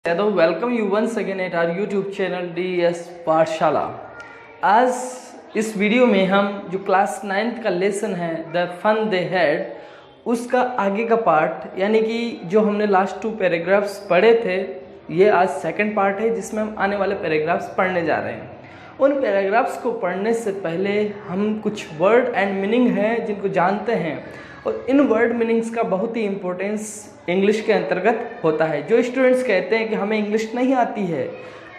Yadav welcome you once again at our YouTube channel DS Pathshala. आज इस video में हम जो क्लास 9th का लेसन है द फन दे हैड उसका आगे का पार्ट यानी कि जो हमने लास्ट 2 पैराग्राफ्स पढ़े थे, ये आज सेकंड पार्ट है जिसमें हम आने वाले पैराग्राफ्स पढ़ने जा रहे हैं। उन पैराग्राफ्स को पढ़ने से पहले हम कुछ वर्ड एंड मीनिंग हैं जिनको जानते हैं, और इन वर्ड मीनिंग्स का बहुत ही इम्पोर्टेंस इंग्लिश के अंतर्गत होता है। जो स्टूडेंट्स कहते हैं कि हमें इंग्लिश नहीं आती है,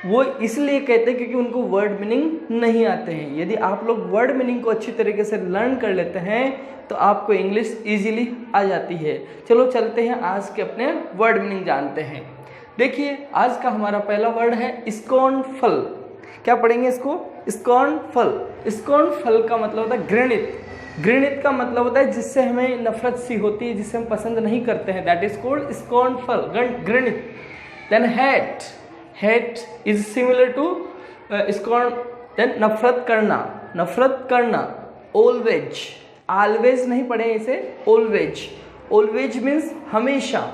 वो इसलिए कहते हैं क्योंकि उनको वर्ड मीनिंग नहीं आते हैं। यदि आप लोग वर्ड मीनिंग को अच्छी तरीके से लर्न कर लेते हैं तो आपको इंग्लिश ईजिली आ जाती है। चलो चलते हैं, आज के अपने वर्ड मीनिंग जानते हैं। देखिए, आज का हमारा पहला वर्ड है स्कॉर्नफुल। क्या पढ़ेंगे इसको? स्कॉर्नफुल। स्कॉर्नफुल का मतलब होता है घृणित। घृणित का मतलब होता है जिससे हमें नफरत सी होती है, जिससे हम पसंद नहीं करते हैं, दैट इज कॉल्ड स्कॉर्नफुल, घृणित। Then hate. Hate is similar to scorn. Then नफरत करना, नफरत करना। ऑलवेज, ऑलवेज नहीं पढ़े इसे, ऑलवेज। ऑलवेज मीन्स हमेशा।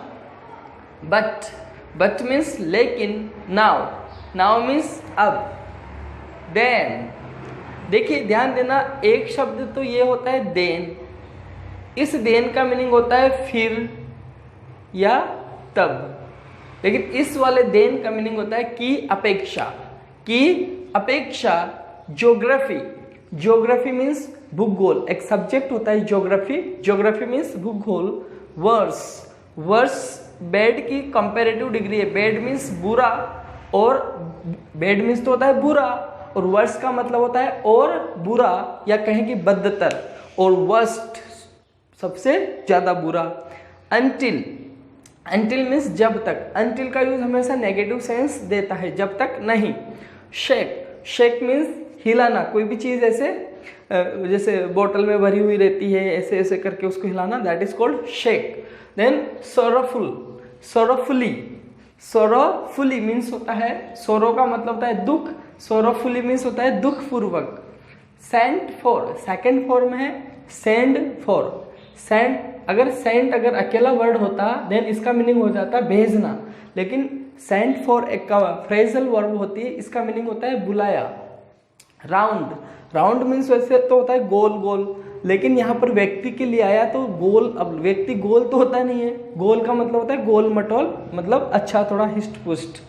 बट, बट मीन्स लेकिन। नाउ, नाउ मीन्स अब। देन, देखिए ध्यान देना, एक शब्द तो ये होता है देन। इस देन का मीनिंग होता है फिर या तब, लेकिन इस वाले देन का मीनिंग होता है की अपेक्षा। की अपेक्षा। ज्योग्राफी। ज्योग्राफी मीन्स भूगोल। एक सब्जेक्ट होता है ज्योग्राफी। ज्योग्राफी मीन्स भूगोल। वर्स। वर्स बैड की कंपैरेटिव डिग्री है। बैड मीन्स बुरा, और बैड मीन्स तो होता है बुरा, और वर्स्ट का मतलब होता है और बुरा, या कहें कि बदतर, और वर्स्ट सबसे ज्यादा बुरा। अंटिल। अंटिल मीन्स जब तक। अंटिल का यूज हमेशा नेगेटिव सेंस देता है, जब तक नहीं। शेक। शेक मीन्स हिलाना। कोई भी चीज ऐसे जैसे बोतल में भरी हुई रहती है, ऐसे ऐसे करके उसको हिलाना, that is called shake. Then sorrowful. Sorrowfully. Sorrowfully means होता है, सोरो का मतलब होता है दुख, सोरोफुली मीन्स होता है दुख पूर्वक। सेंट फॉर, सेकंड फॉर्म है सेंड फॉर। सेंड, अगर सेंट अगर अकेला वर्ड होता देन इसका मीनिंग हो जाता भेजना, लेकिन सेंट फॉर एक का फ्रेजल वर्ब होती है, इसका मीनिंग होता है बुलाया। राउंड। राउंड मीन्स वैसे तो होता है गोल गोल, लेकिन यहाँ पर व्यक्ति के लिए आया तो गोल, अब व्यक्ति गोल तो होता नहीं है। गोल का मतलब होता है गोल मटोल, मतलब अच्छा थोड़ा हिस्ट पुस्ट।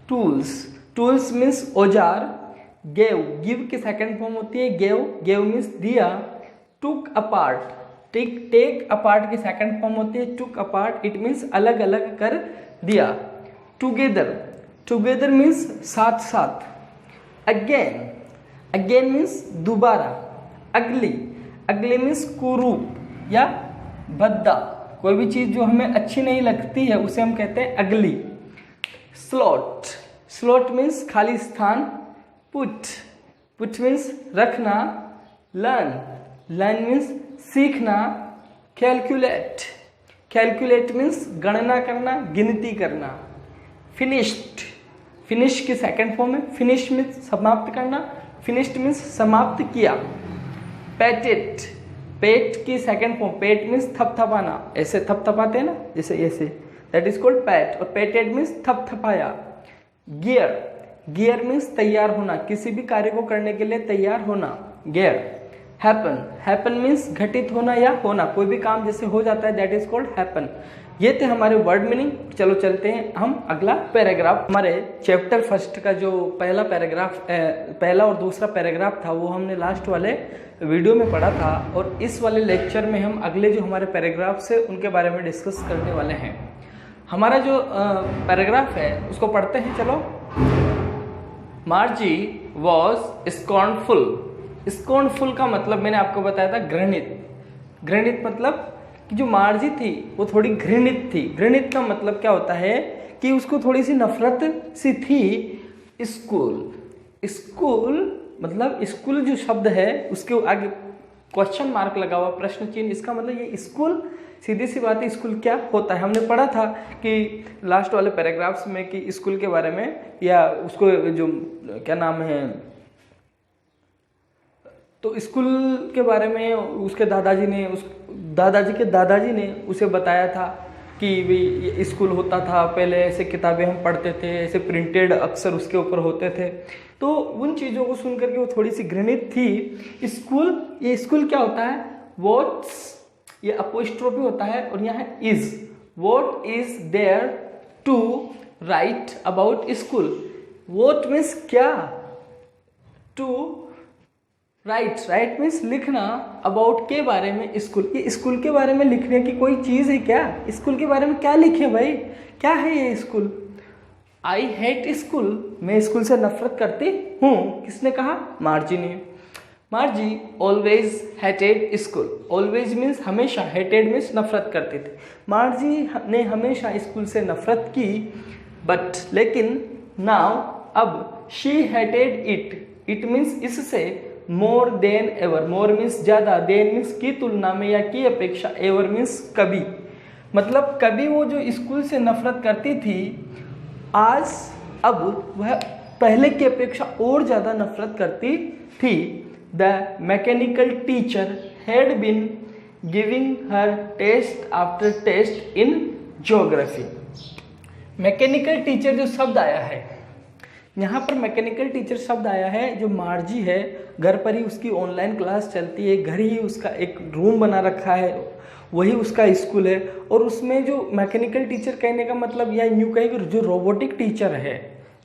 टूल्स। टूल्स मीन्स औजार। गेव, गिव की सेकंड फॉर्म होती है गेव। गेव मीन्स दिया। Took apart. टेक अपार्ट की सेकंड फॉर्म होती है टुक अपार्ट, इट मीन्स अलग अलग कर दिया। टुगेदर। टुगेदर मीन्स साथ साथ। अगेन। अगेन मीन्स दोबारा। अगली। अगली मीन्स कुरूप या भद्दा। कोई भी चीज जो हमें अच्छी नहीं लगती है उसे हम कहते हैं अगली। स्लॉट। स्लॉट मीन्स खाली स्थान। पुट। पुट मीन्स रखना। लर्न। लर्न मीन्स सीखना। कैलकुलेट। कैलकुलेट मीन्स गणना करना, गिनती करना। फिनिश्ड। फिनिश की सेकंड फॉर्म है फिनिश मीन्स समाप्त करना। फिनिश्ड मीन्स समाप्त किया। पेटेड। पेट की सेकंड फॉर्म, पेट मीन्स थपथपाना, ऐसे थपथपाते हैं ना, जैसे ऐसे, दैट इज कॉल्ड पैट, और पेटेड मीन्स थपथपाया। गियर। गियर मीन्स तैयार होना, किसी भी कार्य को करने के लिए तैयार होना, गियर। हैपन। हैपन मीन्स घटित होना या होना, कोई भी काम जैसे हो जाता है, दैट इज कॉल्ड हैपन। ये थे हमारे वर्ड मीनिंग। चलो चलते हैं हम अगला पैराग्राफ। हमारे चैप्टर फर्स्ट का जो पहला पैराग्राफ, पहला और दूसरा पैराग्राफ था, वो हमने लास्ट वाले वीडियो में पढ़ा था, और इस वाले लेक्चर में हम अगले जो हमारे पैराग्राफ्स है उनके बारे में डिस्कस करने वाले हैं। हमारा जो पैराग्राफ है उसको पढ़ते हैं, चलो। मार्जी वॉज स्कॉर्नफुल। स्कॉर्नफुल का मतलब मैंने आपको बताया था घृणित। घृणित मतलब कि जो मार्जी थी वो थोड़ी घृणित थी। घृणित का मतलब क्या होता है कि उसको थोड़ी सी नफरत सी थी स्कूल। स्कूल मतलब स्कूल जो शब्द है उसके आगे क्वेश्चन मार्क लगा हुआ, प्रश्न चिन्ह, इसका मतलब ये स्कूल, सीधी सी बात है, स्कूल क्या होता है। हमने पढ़ा था कि लास्ट वाले पैराग्राफ्स में कि स्कूल के बारे में, या उसको जो क्या नाम है, तो स्कूल के बारे में उसके दादाजी ने, उस दादाजी के दादाजी ने उसे बताया था कि भी स्कूल होता था पहले, ऐसे किताबें हम पढ़ते थे, ऐसे प्रिंटेड अक्सर उसके ऊपर होते थे, तो उन चीज़ों को सुन करके वो थोड़ी सी घृणित थी। स्कूल, ये स्कूल क्या होता है, व्हाट्स, ये अपोस्ट्रोफी होता है और यहाँ is, what is there to write about school. What means क्या, टू राइट, राइट मीन्स लिखना, अबाउट के बारे में, स्कूल, ये स्कूल के बारे में लिखने की कोई चीज़ है क्या, स्कूल के बारे में क्या लिखे भाई, क्या है ये स्कूल। आई हेट स्कूल, मैं स्कूल से नफरत करती हूँ, किसने कहा, मार्जी ने। मार्जी always hated school, always means हमेशा, हेटेड मीन्स नफरत करते थे। मार्जी ने हमेशा स्कूल से नफरत की, बट लेकिन नाउ अब, she hated it, it means इससे, more than ever, more means ज़्यादा, देन मीन्स की तुलना में या की अपेक्षा, एवर मीन्स कभी, मतलब कभी वो जो स्कूल से नफरत करती थी, आज अब वह पहले की अपेक्षा और ज़्यादा नफरत करती थी। The mechanical teacher had been giving her test after test in geography. Mechanical teacher जो शब्द आया है यहाँ पर, मैकेनिकल टीचर शब्द आया है, जो मार्जी है घर पर ही उसकी ऑनलाइन क्लास चलती है, घर ही उसका एक रूम बना रखा है, वही उसका स्कूल है, और उसमें जो मैकेनिकल टीचर कहने का मतलब, या यूँ कहें कि जो रोबोटिक टीचर है,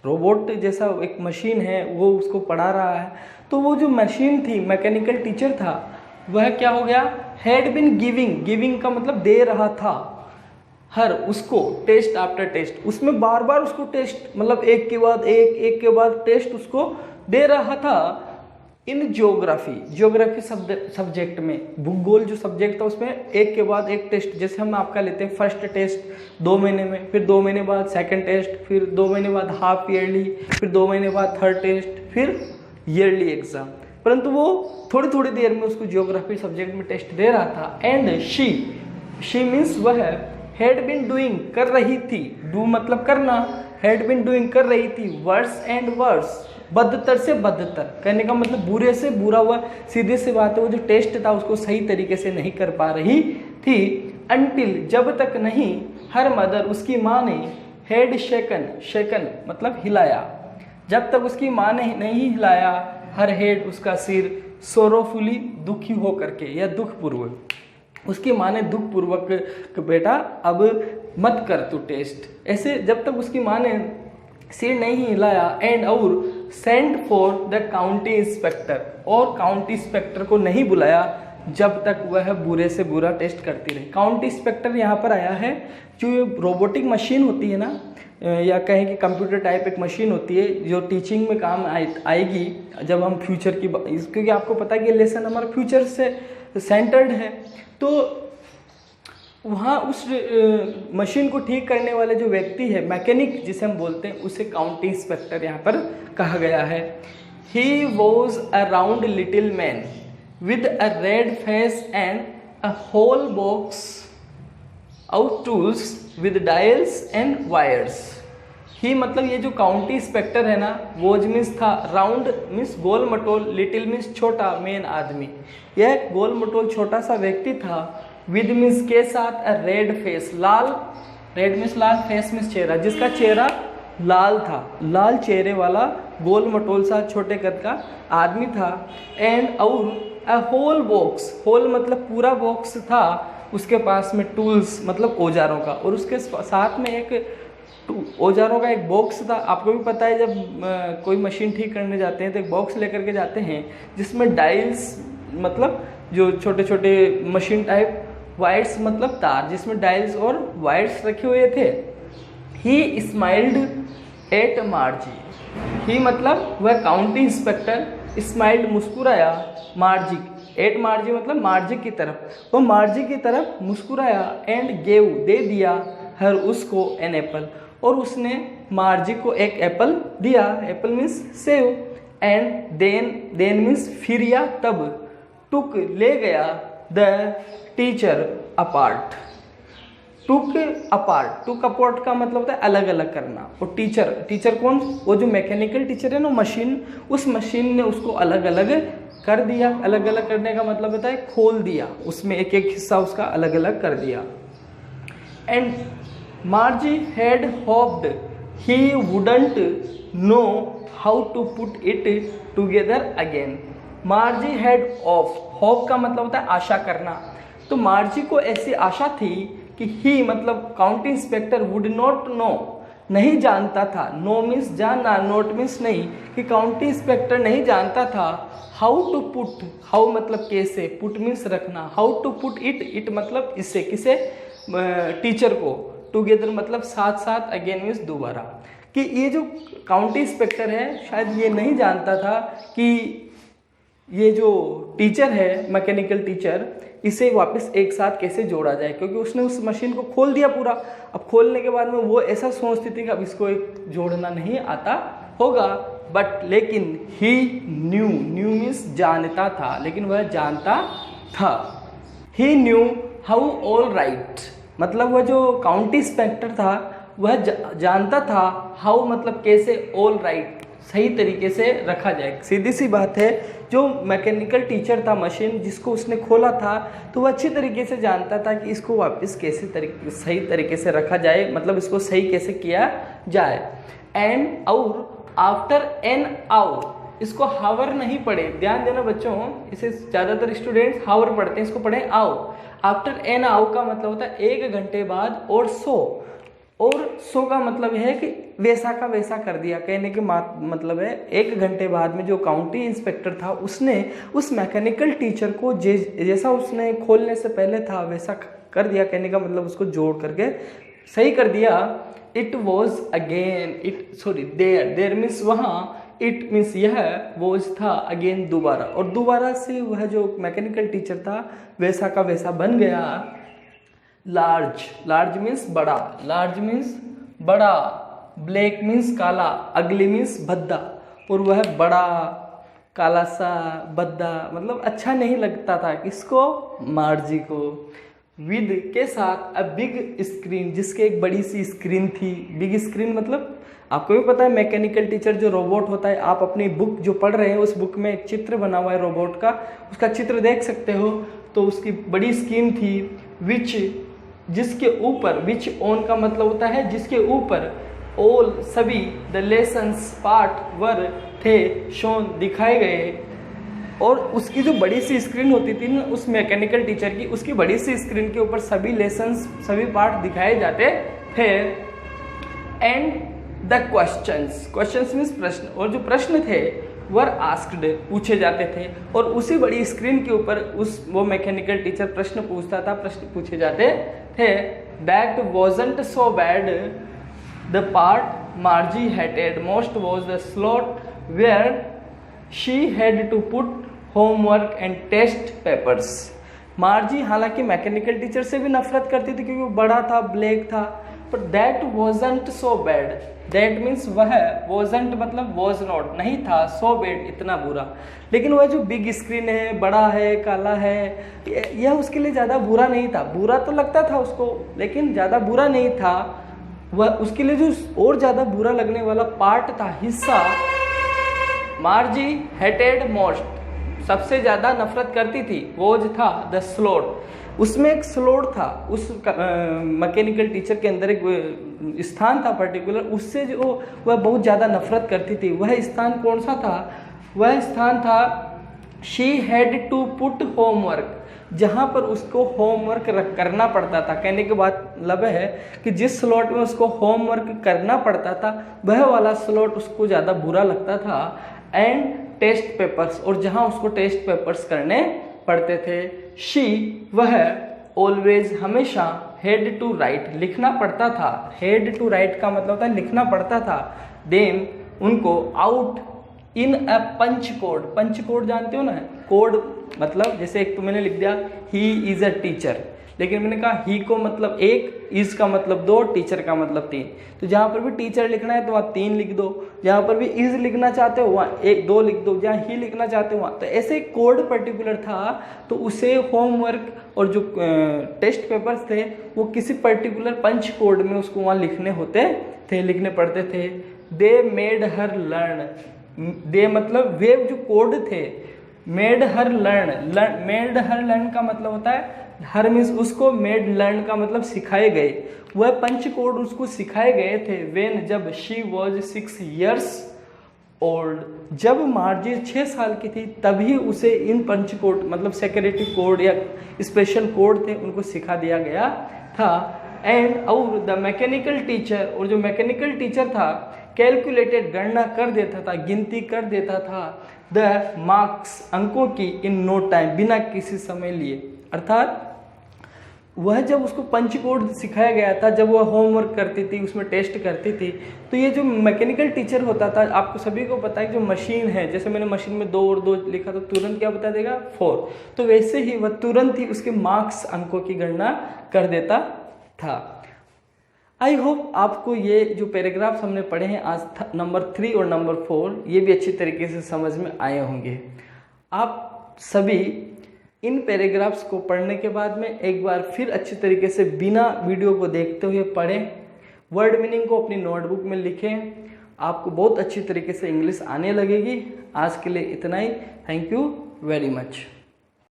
रोबोट जैसा एक मशीन है, वो उसको पढ़ा रहा है, तो वो जो मशीन थी, मैकेनिकल टीचर था, वह क्या हो गया, हैड बिन गिविंग, गिविंग का मतलब दे रहा था, हर उसको टेस्ट आफ्टर टेस्ट, उसमें बार बार उसको टेस्ट, मतलब एक के बाद एक, एक के बाद टेस्ट उसको दे रहा था, इन ज्योग्राफी, ज्योग्राफी सब्जेक्ट में, भूगोल जो सब्जेक्ट था उसमें एक के बाद एक टेस्ट, जैसे हम आपका लेते हैं फर्स्ट टेस्ट 2 महीने में, फिर 2 महीने बाद सेकंड टेस्ट, फिर 2 महीने बाद हाफ ईयरली, फिर 2 महीने बाद थर्ड टेस्ट, फिर ईयरली एग्जाम, परंतु वो थोड़ी थोड़ी देर में उसको ज्योग्राफी सब्जेक्ट में टेस्ट दे रहा था। एंड शी मीन्स वह हैड बिन डूइंग, कर रही थी, डू मतलब करना, हैड बिन डूइंग कर रही थी, वर्स एंड वर्स, बदतर से बदतर, कहने का मतलब बुरे से बुरा हुआ, सीधे से बात है, वो जो टेस्ट था उसको सही तरीके से नहीं कर पा रही थी। अनटिल, जब तक नहीं, हर मदर, उसकी माँ ने, हेड शेकन, शेकन मतलब हिलाया, जब तक उसकी माँ ने नहीं हिलाया, हर हेड उसका सिर, सोरोफुली दुखी हो करके या दुखपूर्वक, उसकी माँ ने दुखपूर्वक, बेटा अब मत कर तू टेस्ट, ऐसे जब तक उसकी माँ ने सिर नहीं हिलाया। एंड और send for the county inspector, और काउंटी इंस्पेक्टर को नहीं बुलाया जब तक वह बुरे से बुरा टेस्ट करती रही। काउंटी इंस्पेक्टर यहाँ पर आया है, जो रोबोटिक मशीन होती है ना, या कहें कि कंप्यूटर टाइप एक मशीन होती है जो टीचिंग में काम आएगी जब हम फ्यूचर की, क्योंकि आपको पता है कि लेसन हमारा फ्यूचर से सेंटर्ड है, तो वहाँ उस मशीन को ठीक करने वाले जो व्यक्ति है, मैकेनिक जिसे हम बोलते हैं, उसे काउंटी इंस्पेक्टर यहाँ पर कहा गया है। He was a round little man with a red face and a whole box out tools with dials and wires. He मतलब ये जो काउंटी इंस्पेक्टर है ना, वोज मीन्स था, राउंड मीन्स गोल मटोल, लिटिल मीन्स छोटा, मेन आदमी, यह गोल मटोल छोटा सा व्यक्ति था, विद मीन्स के साथ, अ रेड फेस, लाल, रेड मीन्स लाल, फेस मीन्स चेहरा, जिसका चेहरा लाल था, लाल चेहरे वाला गोल मटोल सा छोटे कद का आदमी था। एंड और अ होल बॉक्स, होल मतलब पूरा बॉक्स था उसके पास में, टूल्स मतलब औजारों का, और उसके साथ में एक औजारों का एक बॉक्स था। आपको भी पता है जब कोई मशीन ठीक करने जाते हैं तो एक बॉक्स लेकर के जाते हैं जिसमें डायल्स मतलब जो छोटे छोटे मशीन टाइप, वायर्स मतलब तार, जिसमें डायल्स और वायर्स रखे हुए थे। ही स्माइल्ड एट मार्जी, ही मतलब वह काउंटी इंस्पेक्टर, स्माइल्ड मुस्कुराया, मार्जी, एट मार्जी मतलब मार्जी की तरफ, वो मार्जी की तरफ मुस्कुराया, एंड गेव दे दिया, हर उसको एन एप्पल, और उसने मार्जी को एक एप्पल दिया, एप्पल मीन्स सेव, एंड देन मीन्स फिर या तब, टुक ले गया, the teacher apart, took apart, took apart का मतलब होता है अलग अलग करना, और टीचर, टीचर कौन, वो जो मैकेनिकल टीचर है ना मशीन, उस मशीन ने उसको अलग अलग कर दिया। अलग अलग करने का मतलब होता है खोल दिया, उसमें एक एक हिस्सा उसका अलग अलग कर दिया। And Margie had hoped he wouldn't know how to put it together again. Margie had hope का मतलब होता है आशा करना। तो मार्जी को ऐसी आशा थी कि ही मतलब county inspector would not know, नहीं जानता था। नो मीन्स जानना, नोट मीन्स नहीं, कि काउंटी इंस्पेक्टर नहीं जानता था हाउ टू पुट, हाउ मतलब कैसे, पुट मीन्स रखना, how to put it, it मतलब इससे, किसे, टीचर को, टुगेदर मतलब साथ साथ, अगेन मीन्स दोबारा, कि ये जो काउंटी इंस्पेक्टर है शायद ये नहीं जानता था कि ये जो टीचर है, मैकेनिकल टीचर, इसे वापस एक साथ कैसे जोड़ा जाए, क्योंकि उसने उस मशीन को खोल दिया पूरा। अब खोलने के बाद में वो ऐसा सोचती थी कि अब इसको एक जोड़ना नहीं आता होगा, बट लेकिन ही न्यू, न्यू मीन्स जानता था, लेकिन वह जानता था। ही न्यू हाउ ऑल राइट, मतलब वह जो काउंटी इंस्पेक्टर था वह जानता था हाउ मतलब कैसे, ऑल राइट सही तरीके से रखा जाए। सीधी सी बात है, जो मैकेनिकल टीचर था, मशीन जिसको उसने खोला था, तो वह अच्छी तरीके से जानता था कि इसको वापस कैसे सही तरीके से रखा जाए, मतलब इसको सही कैसे किया जाए। एंड और आफ्टर एन आवर, इसको हावर नहीं पढ़े, ध्यान देना बच्चों, इसे ज़्यादातर स्टूडेंट्स हावर पढ़ते हैं, इसको पढ़े आवर। आफ्टर एन आवर का मतलब होता है 1 घंटे बाद, और सो का मतलब है कि वैसा का वैसा कर दिया, कहने के मतलब है 1 घंटे बाद में जो काउंटी इंस्पेक्टर था उसने उस मैकेनिकल टीचर को जैसा उसने खोलने से पहले था वैसा कर दिया, कहने का मतलब उसको जोड़ करके सही कर दिया। It was again, there means वहाँ, इट मीन्स यह, वॉज था, अगेन दोबारा, और दोबारा से वह जो मैकेनिकल टीचर था वैसा का वैसा बन गया। लार्ज मीन्स बड़ा, लार्ज मीन्स बड़ा, ब्लैक मीन्स काला, अगली मीन्स भद्दा, और वह बड़ा काला सा भद्दा मतलब अच्छा नहीं लगता था किसको, मार्जी को। विद के साथ अ बिग स्क्रीन, जिसके एक बड़ी सी स्क्रीन थी। बिग स्क्रीन मतलब आपको भी पता है, मैकेनिकल टीचर जो रोबोट होता है, आप अपनी बुक जो पढ़ रहे हैं उस बुक में एक चित्र बना हुआ है रोबोट का, उसका चित्र देख सकते हो। तो उसकी बड़ी स्क्रीन थी, विच जिसके ऊपर, विच ऑन का मतलब होता है जिसके ऊपर, ऑल सभी, द लेसन्स पार्ट वर थे, शोन दिखाए गए। और उसकी जो बड़ी सी स्क्रीन होती थी ना उस मैकेनिकल टीचर की, उसकी बड़ी सी स्क्रीन के ऊपर सभी लेसन्स, सभी पार्ट दिखाए जाते थे। एंड द क्वेश्चंस मीन्स प्रश्न, और जो प्रश्न थे वर आस्क्ड पूछे जाते थे, और उसी बड़ी स्क्रीन के ऊपर वो मैकेनिकल टीचर प्रश्न पूछता था, प्रश्न पूछे जाते थे। That wasn't so bad, the part Margie hated most was the slot where she had to put homework and test papers. Margie हालांकि मैकेनिकल टीचर से भी नफरत करती थी क्योंकि वो बड़ा था, ब्लैक था, पर that wasn't so bad, that means वह, वॉजंट मतलब वॉज नॉट नहीं था, सो बैड इतना बुरा, लेकिन वह जो बिग स्क्रीन है, बड़ा है, काला है, यह उसके लिए ज़्यादा बुरा नहीं था। बुरा तो लगता था उसको, लेकिन ज़्यादा बुरा नहीं था। वह उसके लिए जो और ज़्यादा बुरा लगने वाला पार्ट था, हिस्सा, मार्जी हेटेड मोस्ट सबसे ज़्यादा नफरत करती थी, वोज था द स्लोट, उसमें एक स्लोट था, उस मैकेनिकल टीचर के अंदर एक स्थान था पर्टिकुलर, उससे जो वह बहुत ज़्यादा नफरत करती थी। वह स्थान कौन सा था? वह स्थान था she had to put homework, जहाँ पर उसको होमवर्क करना पड़ता था। कहने के बाद मतलब है कि जिस स्लॉट में उसको होमवर्क करना पड़ता था वह वाला स्लॉट उसको ज़्यादा बुरा लगता था। एंड टेस्ट पेपर्स, और जहाँ उसको टेस्ट पेपर्स करने पड़ते थे। शी वह ऑलवेज हमेशा हेड टू राइट लिखना पड़ता था। हेड टू राइट का मतलब होता है लिखना पड़ता था। देम उनको out in a punch code. Punch code जानते हो ना? कोड मतलब जैसे एक तो मैंने लिख दिया ही इज अ टीचर, लेकिन मैंने कहा ही को मतलब एक, इज का मतलब 2, टीचर का मतलब 3। तो जहाँ पर भी टीचर लिखना है तो वहाँ 3 लिख दो, जहाँ पर भी इज लिखना चाहते हो वहाँ 1, 2 लिख दो, जहाँ ही लिखना चाहते हो वहाँ। तो ऐसे कोड पर्टिकुलर था, तो उसे होमवर्क और जो टेस्ट पेपर्स थे वो किसी पर्टिकुलर पंच कोड में उसको वहाँ लिखने होते थे, लिखने पड़ते थे। दे मेड हर लर्न, दे मतलब वे जो कोड थे made her learn, made her learn का मतलब होता है हर मीन्स उसको, मेड लर्न का मतलब सिखाए गए। वह पंच कोड उसको सिखाए गए थे व्हेन जब शी वॉज 6 years ओल्ड, जब मार्जी 6 साल की थी तभी उसे इन पंच कोड मतलब सेक्रेटरी कोड या स्पेशल कोड थे उनको सिखा दिया गया था। एंड और द मैकेनिकल टीचर, और जो मैकेनिकल टीचर था कैलकुलेटेड गणना कर देता था, गिनती कर देता था द मार्क्स अंकों की इन नो टाइम, बिना किसी समय लिए। अर्थात वह जब उसको पंच कोड सिखाया गया था, जब वह होमवर्क करती थी उसमें टेस्ट करती थी, तो ये जो मैकेनिकल टीचर होता था, आपको सभी को पता है जो मशीन है, जैसे मैंने मशीन में 2 और 2 लिखा तो तुरंत क्या बता देगा 4, तो वैसे ही वह तुरंत ही उसके मार्क्स अंकों की गणना कर देता था। आई होप आपको ये जो पैराग्राफ्स हमने पढ़े हैं आज नंबर 3 और नंबर 4 ये भी अच्छी तरीके से समझ में आए होंगे। आप सभी इन पैराग्राफ्स को पढ़ने के बाद में एक बार फिर अच्छी तरीके से बिना वीडियो को देखते हुए पढ़ें, वर्ड मीनिंग को अपनी नोटबुक में लिखें, आपको बहुत अच्छी तरीके से इंग्लिश आने लगेगी। आज के लिए इतना ही। Thank you very much.